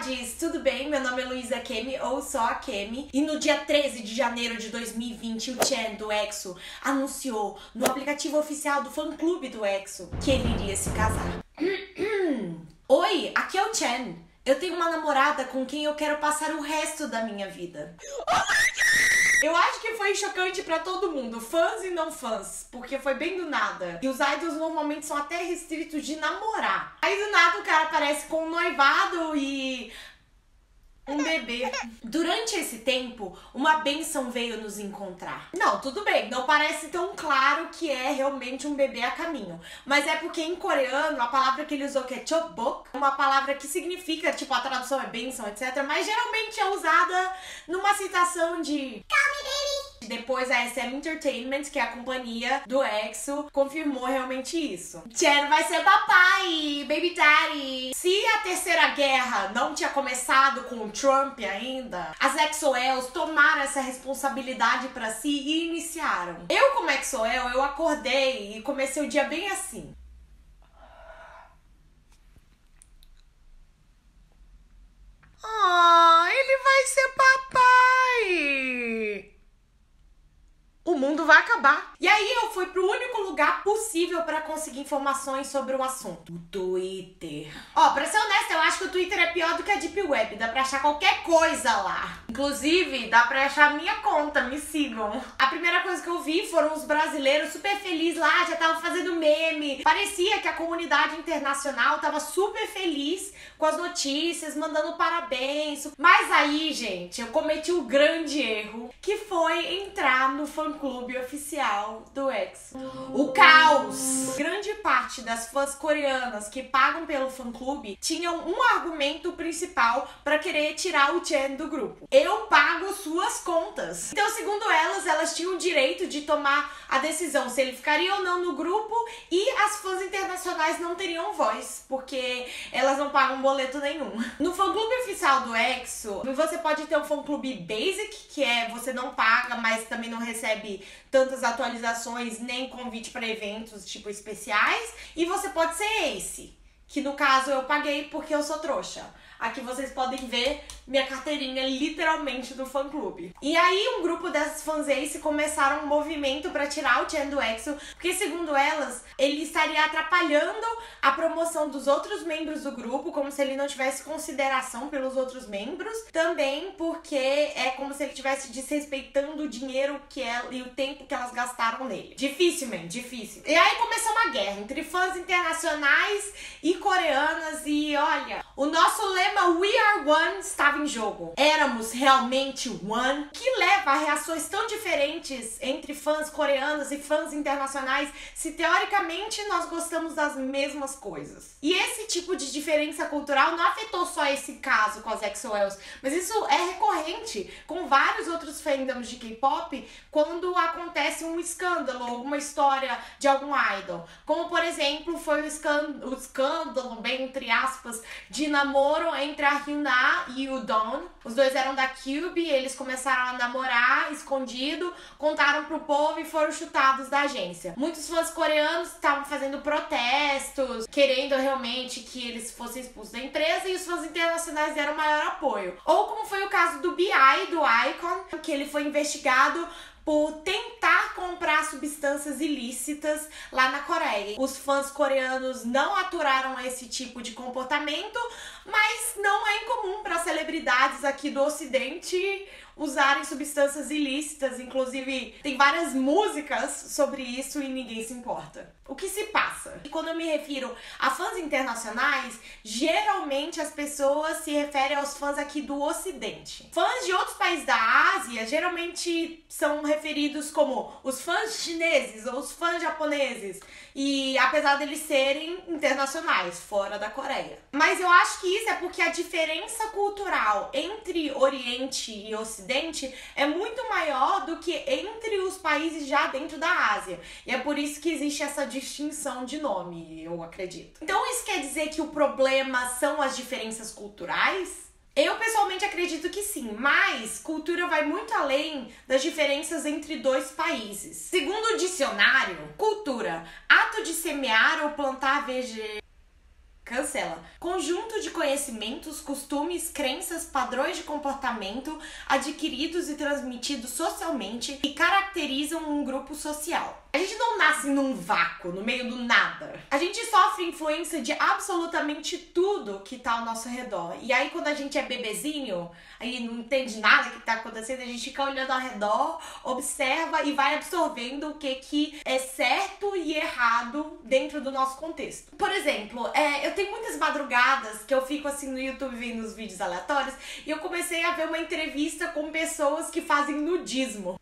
Todes, tudo bem? Meu nome é Luísa Kemi, ou só a Kemi. E no dia 13 de janeiro de 2020, o Chen, do EXO, anunciou no aplicativo oficial do fã-clube do EXO que ele iria se casar. Oi, aqui é o Chen. Eu tenho uma namorada com quem eu quero passar o resto da minha vida. Eu acho que foi chocante pra todo mundo, fãs e não fãs, porque foi bem do nada. E os idols normalmente são até restritos de namorar. Aí do nada o cara aparece com um noivado e um bebê. Durante esse tempo, uma bênção veio nos encontrar. Não, tudo bem, não parece tão claro que é realmente um bebê a caminho. Mas é porque em coreano, a palavra que ele usou, que é chobok, uma palavra que significa, tipo, a tradução é bênção, etc. Mas geralmente é usada numa citação de Call me baby. Depois a SM Entertainment, que é a companhia do EXO, confirmou realmente isso. Chen vai ser papai, baby daddy. Se a terceira guerra não tinha começado com o Trump ainda, as EXO-Ls tomaram essa responsabilidade pra si e iniciaram. Eu, como EXO-L, eu acordei e comecei o dia bem assim. Ele vai ser papai! O mundo vai acabar. E aí eu fui pro único lugar possível pra conseguir informações sobre o assunto. O Twitter. Pra ser honesta, eu acho que o Twitter é pior do que a Deep Web. Dá pra achar qualquer coisa lá. Inclusive, dá pra achar a minha conta, me sigam. A primeira coisa que eu vi foram os brasileiros super felizes lá, já estavam fazendo meme. Parecia que a comunidade internacional tava super feliz com as notícias, mandando parabéns. Mas aí, gente, eu cometi o grande erro, que foi entrar no fã-clube oficial do EXO. O caos! Grande parte das fãs coreanas que pagam pelo fã-clube tinham um argumento principal pra querer tirar o Chen do grupo. Eu pago suas contas. Então, segundo elas tinham o direito de tomar a decisão se ele ficaria ou não no grupo, e as fãs internacionais não teriam voz, porque elas não pagam boleto nenhum. No fã-clube oficial do EXO, você pode ter um fã-clube basic, que é você não paga, mas também não recebe tantas atualizações nem convite para eventos tipo especiais, e você pode ser Ace, que no caso eu paguei porque eu sou trouxa. Aqui vocês podem ver minha carteirinha literalmente do fã-clube. E aí um grupo dessas fãs Ace começaram um movimento pra tirar o Chen do EXO, porque segundo elas, ele estaria atrapalhando a promoção dos outros membros do grupo, como se ele não tivesse consideração pelos outros membros. Também porque é como se ele estivesse desrespeitando o dinheiro e o tempo que elas gastaram nele. Difícil, man, difícil. E aí começou uma guerra entre fãs internacionais e coreanas, e olha, o nosso lema We Are One estava em jogo. Éramos realmente one? Que leva a reações tão diferentes entre fãs coreanos e fãs internacionais, se teoricamente nós gostamos das mesmas coisas. E esse tipo de diferença cultural não afetou só esse caso com as EXO-Ls, mas isso é recorrente com vários outros fandoms de K-pop quando acontece um escândalo, alguma história de algum idol. Como, por exemplo, foi o escândalo, bem entre aspas, de namoro entre a Hyuna e o Dawn. Os dois eram da Cube, eles começaram a namorar escondido, contaram pro povo e foram chutados da agência. Muitos fãs coreanos estavam fazendo protestos, querendo realmente que eles fossem expulsos da empresa, e os fãs internacionais deram maior apoio. Ou como foi o caso do B.I, do iKON, que ele foi investigado por tentar comprar substâncias ilícitas lá na Coreia. Os fãs coreanos não aturaram esse tipo de comportamento, mas não é incomum para celebridades aqui do Ocidente usarem substâncias ilícitas. Inclusive, tem várias músicas sobre isso e ninguém se importa. O que se passa? E quando eu me refiro a fãs internacionais, geralmente as pessoas se referem aos fãs aqui do Ocidente. Fãs de outros países da Ásia geralmente são referidos como os fãs chineses ou os fãs japoneses, e apesar deles serem internacionais, fora da Coreia. Mas eu acho que isso é porque a diferença cultural entre Oriente e Ocidente é muito maior do que entre os países já dentro da Ásia. E é por isso que existe essa distinção de nome, eu acredito. Então isso quer dizer que o problema são as diferenças culturais? Eu pessoalmente acredito que sim, mas cultura vai muito além das diferenças entre dois países. Segundo o dicionário, cultura, ato de semear ou plantar vegetais. Cancela. Conjunto de conhecimentos, costumes, crenças, padrões de comportamento adquiridos e transmitidos socialmente e caracterizam um grupo social. A gente não nasce num vácuo, no meio do nada. A gente sofre influência de absolutamente tudo que tá ao nosso redor. E aí quando a gente é bebezinho, aí não entende nada que tá acontecendo, a gente fica olhando ao redor, observa e vai absorvendo o que é certo e errado dentro do nosso contexto. Por exemplo, eu tenho muitas madrugadas que eu fico assim no YouTube vendo os vídeos aleatórios e eu comecei a ver uma entrevista com pessoas que fazem nudismo.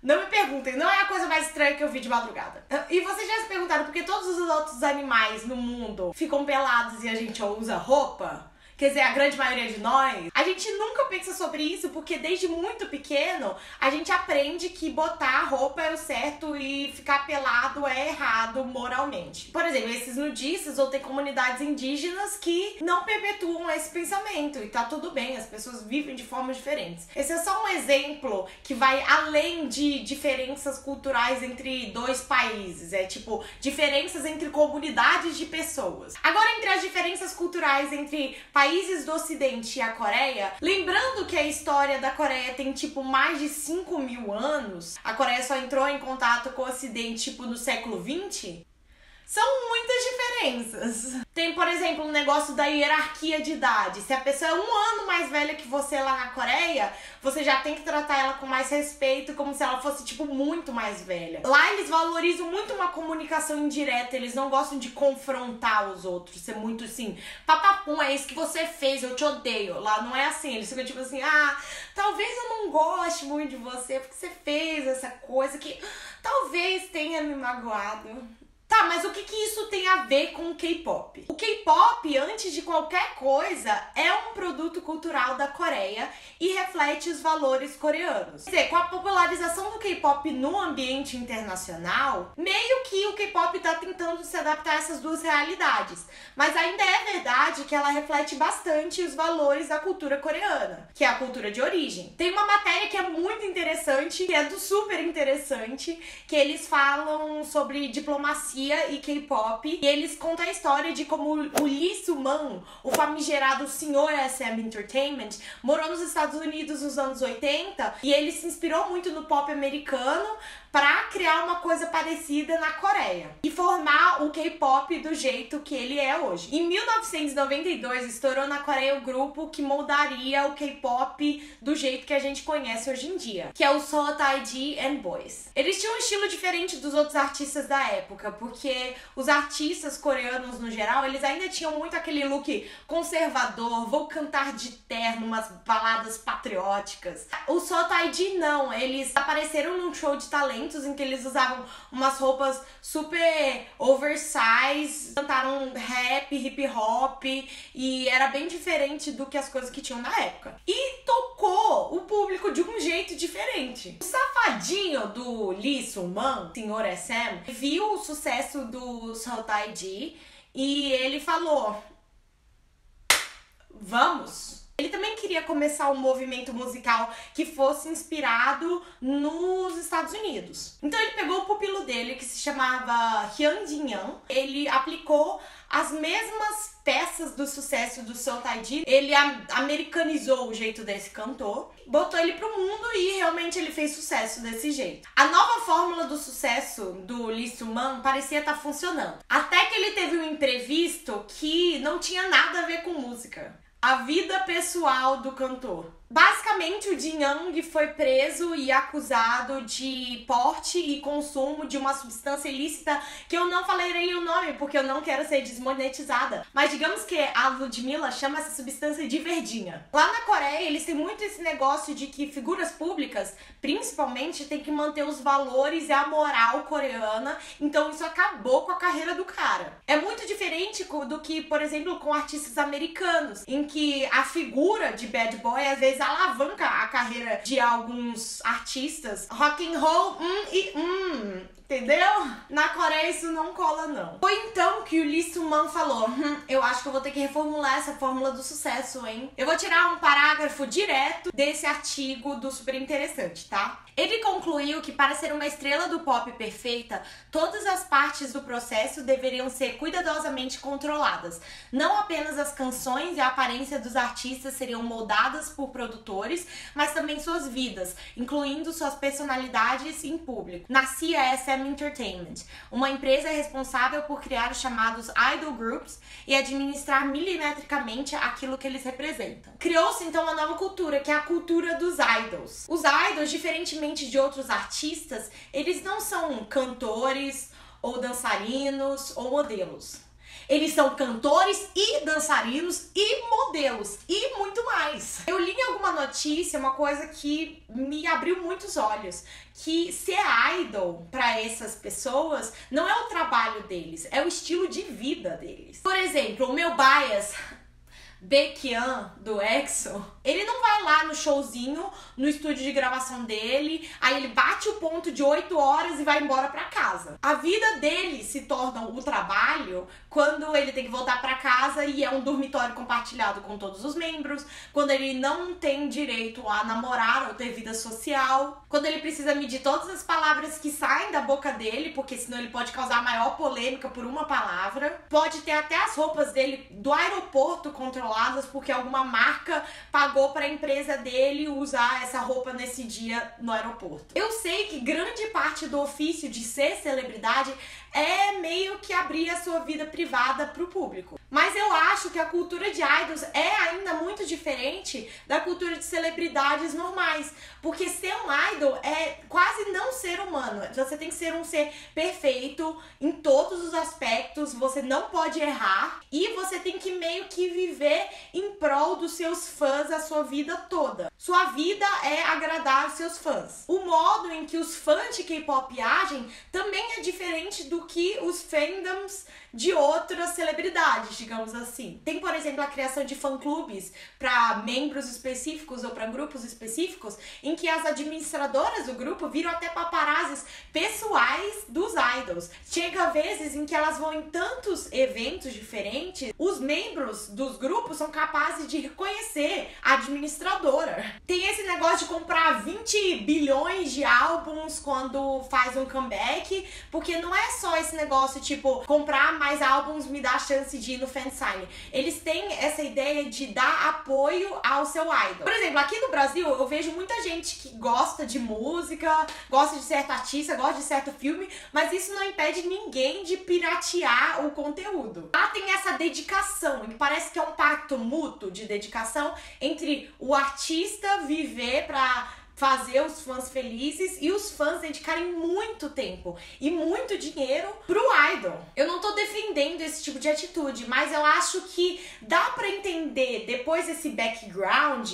Não me perguntem, não é a coisa mais estranha que eu vi de madrugada. E vocês já se perguntaram por que todos os outros animais no mundo ficam pelados e a gente usa roupa? Quer dizer, a grande maioria de nós. A gente nunca pensa sobre isso porque desde muito pequeno a gente aprende que botar roupa é o certo e ficar pelado é errado moralmente. Por exemplo, esses nudistas ou tem comunidades indígenas que não perpetuam esse pensamento e tá tudo bem, as pessoas vivem de formas diferentes. Esse é só um exemplo que vai além de diferenças culturais entre dois países, é tipo diferenças entre comunidades de pessoas. Agora, entre as diferenças culturais entre países do Ocidente e a Coreia, lembrando que a história da Coreia tem tipo mais de 5.000 anos, a Coreia só entrou em contato com o Ocidente tipo no século XX, são muitas diferenças. Tem, por exemplo, um negócio da hierarquia de idade. Se a pessoa é 1 ano mais velha que você lá na Coreia, você já tem que tratar ela com mais respeito, como se ela fosse, tipo, muito mais velha. Lá eles valorizam muito uma comunicação indireta, eles não gostam de confrontar os outros, ser muito assim, papapum, é isso que você fez, eu te odeio. Lá não é assim, eles ficam tipo assim, talvez eu não goste muito de você, porque você fez essa coisa que talvez tenha me magoado. Tá, mas o que isso tem a ver com o K-pop? O K-pop, antes de qualquer coisa, é um produto cultural da Coreia e reflete os valores coreanos. Quer dizer, com a popularização do K-pop no ambiente internacional, meio que o K-pop tá tentando se adaptar a essas duas realidades. Mas ainda é verdade que ela reflete bastante os valores da cultura coreana, que é a cultura de origem. Tem uma matéria que é muito interessante, que é do super interessante, que eles falam sobre diplomacia e K-pop, e eles contam a história de como o Lee Soo-man, o famigerado Sr. SM Entertainment, morou nos Estados Unidos nos anos 80 e ele se inspirou muito no pop americano para criar uma coisa parecida na Coreia e formar o K-pop do jeito que ele é hoje. Em 1992, estourou na Coreia o grupo que moldaria o K-pop do jeito que a gente conhece hoje em dia, que é o Seoul Taiji and Boys. Eles tinham um estilo diferente dos outros artistas da época, porque os artistas coreanos, no geral, eles ainda tinham muito aquele look conservador, vou cantar de terno, umas baladas patrióticas. O Seoul Taiji não, eles apareceram num show de talento em que eles usavam umas roupas super oversize, cantaram rap, hip hop e era bem diferente do que as coisas que tinham na época. E tocou o público de um jeito diferente. O safadinho do Lee Soo-man, Sr. SM, viu o sucesso do Seoul Taiji e ele falou: vamos! Ele também queria começar um movimento musical que fosse inspirado nos Estados Unidos. Então ele pegou o pupilo dele, que se chamava Hyun Jin-young. Ele aplicou as mesmas peças do sucesso do Seoul Taiji. Ele americanizou o jeito desse cantor, botou ele pro mundo e realmente ele fez sucesso desse jeito. A nova fórmula do sucesso do Lee Soo-man parecia estar funcionando. Até que ele teve um imprevisto que não tinha nada a ver com música. A vida pessoal do cantor. Basicamente, o Jin Young foi preso e acusado de porte e consumo de uma substância ilícita que eu não falarei o nome porque eu não quero ser desmonetizada. Mas digamos que a Ludmilla chama essa substância de verdinha. Lá na Coreia, eles têm muito esse negócio de que figuras públicas, principalmente, têm que manter os valores e a moral coreana. Então isso acabou com a carreira do cara. É muito diferente do que, por exemplo, com artistas americanos, em que a figura de bad boy às vezes alavanca a carreira de alguns artistas. Rock and roll, entendeu? Na Coreia isso não cola, não. Foi então que o Lee Soo-man falou, eu acho que eu vou ter que reformular essa fórmula do sucesso, hein? Eu vou tirar um parágrafo direto desse artigo do Super Interessante, tá? Ele concluiu que para ser uma estrela do pop perfeita, todas as partes do processo deveriam ser cuidadosamente controladas. Não apenas as canções e a aparência dos artistas seriam moldadas por produtores, mas também suas vidas, incluindo suas personalidades em público. Nascia a SM Entertainment, uma empresa responsável por criar os chamados idol groups e administrar milimetricamente aquilo que eles representam. Criou-se então uma nova cultura, que é a cultura dos idols. Os idols, diferentemente de outros artistas, eles não são cantores ou dançarinos ou modelos. Eles são cantores e dançarinos e modelos e muito mais. Eu li em alguma notícia uma coisa que me abriu muitos olhos, que ser idol para essas pessoas não é o trabalho deles, é o estilo de vida deles. Por exemplo, o meu bias, Baekhyun, do EXO, ele não vai lá no showzinho, no estúdio de gravação dele, aí ele bate o ponto de 8 horas e vai embora pra casa. A vida dele se torna o trabalho quando ele tem que voltar pra casa e é um dormitório compartilhado com todos os membros, quando ele não tem direito a namorar ou ter vida social, quando ele precisa medir todas as palavras que saem da boca dele, porque senão ele pode causar a maior polêmica por uma palavra, pode ter até as roupas dele do aeroporto controladas porque alguma marca pagou para a empresa dele usar essa roupa nesse dia no aeroporto. Eu sei que grande parte do ofício de ser celebridade é meio que abrir a sua vida privada para o público. Mas eu acho que a cultura de idols é ainda muito diferente da cultura de celebridades normais. Porque ser um idol é quase não ser humano. Você tem que ser um ser perfeito em todos os aspectos, você não pode errar e você tem que meio que viver em prol dos seus fãs a sua vida toda. Sua vida é agradar os seus fãs. O modo em que os fãs de K-pop agem também é diferente do que os fandoms de outras celebridades, digamos assim. Tem, por exemplo, a criação de fã-clubes para membros específicos ou para grupos específicos, em que as administradoras do grupo viram até paparazzis pessoais dos idols. Chega vezes em que elas vão em tantos eventos diferentes, os membros dos grupos são capazes de reconhecer a administradora. Tem esse negócio de comprar 20 bilhões de álbuns quando faz um comeback, porque não é só esse negócio tipo, comprar mais álbuns me dá a chance de ir no fansign. Eles têm essa ideia de dar apoio ao seu idol. Por exemplo, aqui no Brasil eu vejo muita gente que gosta de música, gosta de certo artista, gosta de certo filme, mas isso não impede ninguém de piratear o conteúdo. Lá tem essa dedicação, e parece que é um pacto mútuo de dedicação entre o artista viver pra fazer os fãs felizes e os fãs dedicarem muito tempo e muito dinheiro pro idol. Eu não tô defendendo esse tipo de atitude, mas eu acho que dá pra entender, depois desse background,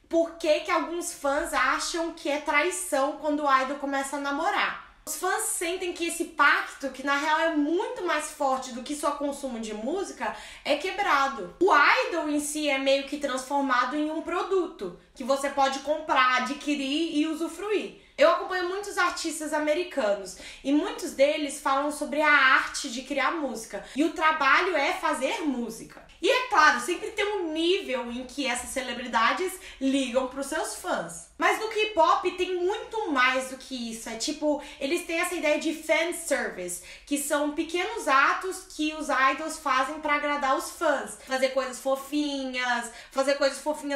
por que alguns fãs acham que é traição quando o idol começa a namorar. Os fãs sentem que esse pacto, que na real é muito mais forte do que só consumo de música, é quebrado. O idol em si é meio que transformado em um produto que você pode comprar, adquirir e usufruir. Eu acompanho muitos artistas americanos e muitos deles falam sobre a arte de criar música. E o trabalho é fazer música. E é claro, sempre tem um nível em que essas celebridades ligam para os seus fãs. Mas no K-pop tem muito mais do que isso. É tipo, eles têm essa ideia de fanservice, que são pequenos atos que os idols fazem para agradar os fãs. Fazer coisas fofinhas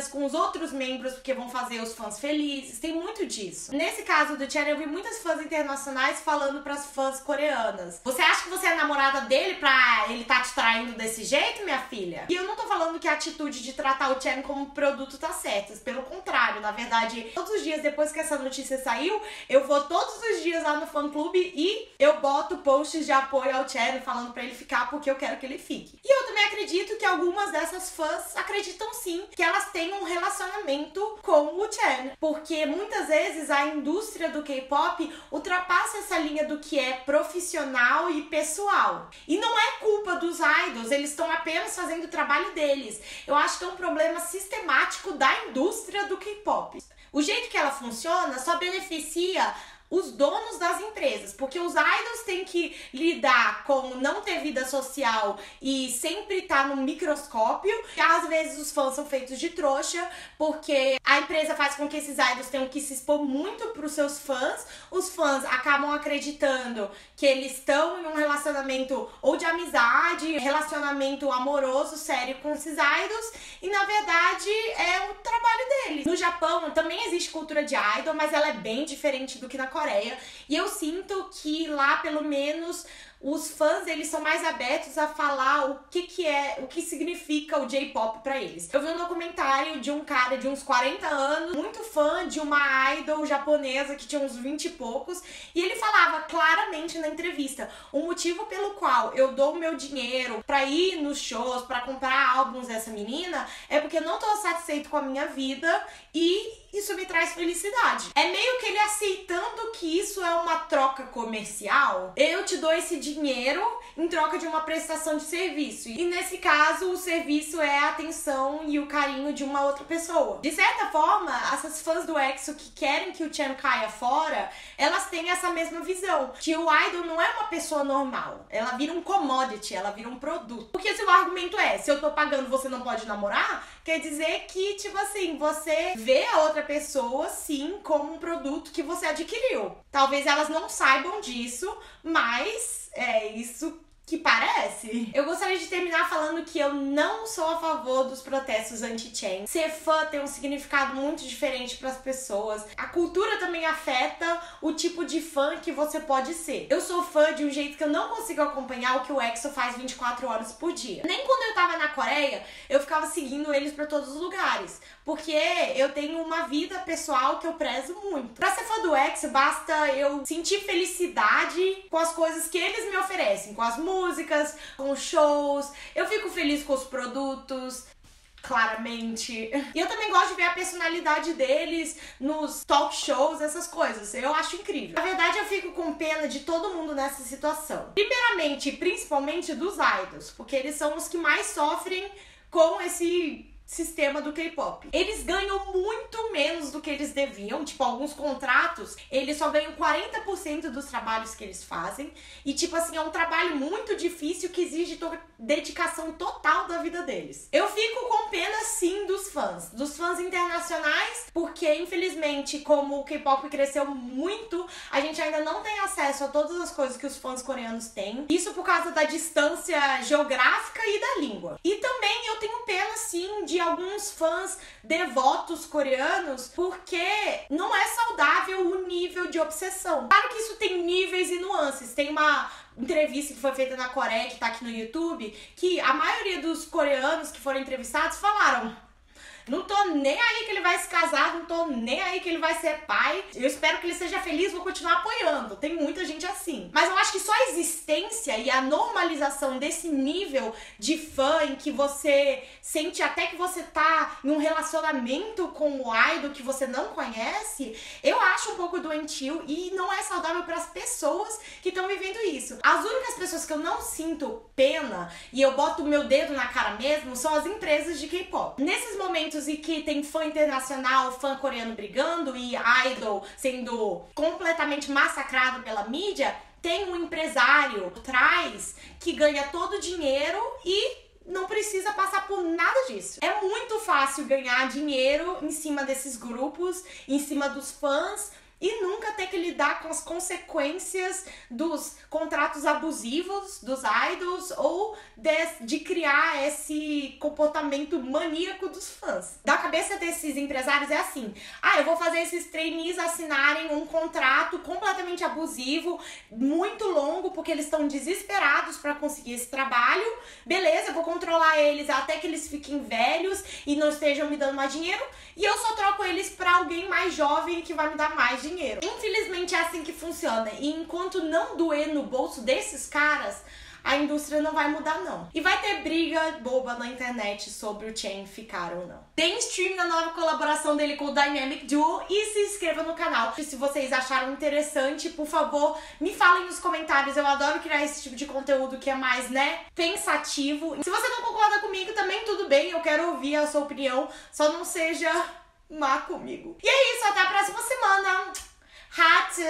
com os outros membros, porque vão fazer os fãs felizes. Tem muito disso. Nesse caso do Chen, eu vi muitas fãs internacionais falando para as fãs coreanas: você acha que você é namorada dele pra ele tá te traindo desse jeito, minha filha? E eu não tô falando que a atitude de tratar o Chen como produto tá certa. Pelo contrário, na verdade, todos os dias depois que essa notícia saiu, eu vou todos os dias lá no fã-clube e eu boto posts de apoio ao Chen falando pra ele ficar porque eu quero que ele fique. E eu também acredito que algumas dessas fãs acreditam sim que elas têm um relacionamento com o Chen, porque muitas vezes a indústria do K-pop ultrapassa essa linha do que é profissional e pessoal. E não é culpa dos idols, eles estão apenas fazendo o trabalho deles. Eu acho que é um problema sistemático da indústria do K-pop. O jeito que ela funciona só beneficia os donos das empresas, porque os idols têm que lidar com não ter vida social e sempre estar no microscópio. E às vezes os fãs são feitos de trouxa, porque a empresa faz com que esses idols tenham que se expor muito para os seus fãs. Os fãs acabam acreditando que eles estão em um relacionamento ou de amizade, relacionamento amoroso, sério com esses idols, e na verdade é o trabalho deles. No Japão também existe cultura de idol, mas ela é bem diferente do que na Coreia, e eu sinto que lá pelo menos os fãs, eles são mais abertos a falar o que significa o J-pop pra eles. Eu vi um documentário de um cara de uns 40 anos, muito fã de uma idol japonesa que tinha uns 20 e poucos, e ele falava claramente na entrevista: o motivo pelo qual eu dou o meu dinheiro pra ir nos shows, pra comprar álbuns dessa menina, é porque eu não tô satisfeito com a minha vida e isso me traz felicidade. É meio que ele aceitando que isso é uma troca comercial. Eu te dou esse dinheiro em troca de uma prestação de serviço. E nesse caso, o serviço é a atenção e o carinho de uma outra pessoa. De certa forma, essas fãs do EXO que querem que o Chen caia fora, elas têm essa mesma visão. Que o idol não é uma pessoa normal. Ela vira um commodity, ela vira um produto. Porque se o argumento é, se eu tô pagando, você não pode namorar, quer dizer que, tipo assim, você vê a outra pessoa, sim, como um produto que você adquiriu. Talvez elas não saibam disso, mas é isso que parece. Eu gostaria de terminar falando que eu não sou a favor dos protestos anti-Chen. Ser fã tem um significado muito diferente para as pessoas. A cultura também afeta o tipo de fã que você pode ser. Eu sou fã de um jeito que eu não consigo acompanhar o que o EXO faz 24 horas por dia. Nem quando eu tava na Coreia, eu ficava seguindo eles para todos os lugares, porque eu tenho uma vida pessoal que eu prezo muito. Pra ser fã do EXO, basta eu sentir felicidade com as coisas que eles me oferecem, com as músicas, com os shows. Eu fico feliz com os produtos, claramente. E eu também gosto de ver a personalidade deles nos talk shows, essas coisas. Eu acho incrível. Na verdade, eu fico com pena de todo mundo nessa situação. Primeiramente, e principalmente dos idols, porque eles são os que mais sofrem com esse sistema do K-pop. Eles ganham muito menos do que eles deviam. Tipo, alguns contratos, eles só ganham 40% dos trabalhos que eles fazem. E, tipo assim, é um trabalho muito difícil que exige dedicação total da vida deles. Eu fico com pena, sim, dos fãs internacionais, porque, infelizmente, como o K-pop cresceu muito, a gente ainda não tem acesso a todas as coisas que os fãs coreanos têm. Isso por causa da distância geográfica e da língua. E também eu tenho pena, sim, de alguns fãs devotos coreanos, porque não é saudável o nível de obsessão. Claro que isso tem níveis e nuances. Tem uma entrevista que foi feita na Coreia, que tá aqui no YouTube, que a maioria dos coreanos que foram entrevistados falaram: não tô nem aí que ele vai se casar, não tô nem aí que ele vai ser pai. Eu espero que ele seja feliz, vou continuar apoiando. Tem muita gente assim. Mas eu acho que só a existência e a normalização desse nível de fã em que você sente até que você tá em um relacionamento com o idol que você não conhece, eu acho um pouco doentio e não é saudável para as pessoas que estão vivendo isso. As únicas pessoas que eu não sinto pena e eu boto o meu dedo na cara mesmo são as empresas de K-pop. Nesses momentos e que tem fã internacional, fã coreano brigando e idol sendo completamente massacrado pela mídia, tem um empresário atrás que ganha todo o dinheiro e não precisa passar por nada disso. É muito fácil ganhar dinheiro em cima desses grupos, em cima dos fãs, e nunca ter que lidar com as consequências dos contratos abusivos dos idols ou de criar esse comportamento maníaco dos fãs. Da cabeça desses empresários é assim: eu vou fazer esses trainees assinarem um contrato completamente abusivo, muito longo, porque eles estão desesperados para conseguir esse trabalho. Beleza, eu vou controlar eles até que eles fiquem velhos e não estejam me dando mais dinheiro, e eu só troco eles para alguém mais jovem que vai me dar mais dinheiro. Infelizmente é assim que funciona, e enquanto não doer no bolso desses caras, a indústria não vai mudar não. E vai ter briga boba na internet sobre o Chen ficar ou não. Tem stream na nova colaboração dele com o Dynamic Duo e se inscreva no canal. E se vocês acharam interessante, por favor, me falem nos comentários. Eu adoro criar esse tipo de conteúdo que é mais, pensativo. Se você não concorda comigo, também tudo bem, eu quero ouvir a sua opinião, só não seja má comigo. E é isso, até a próxima semana! Hatu!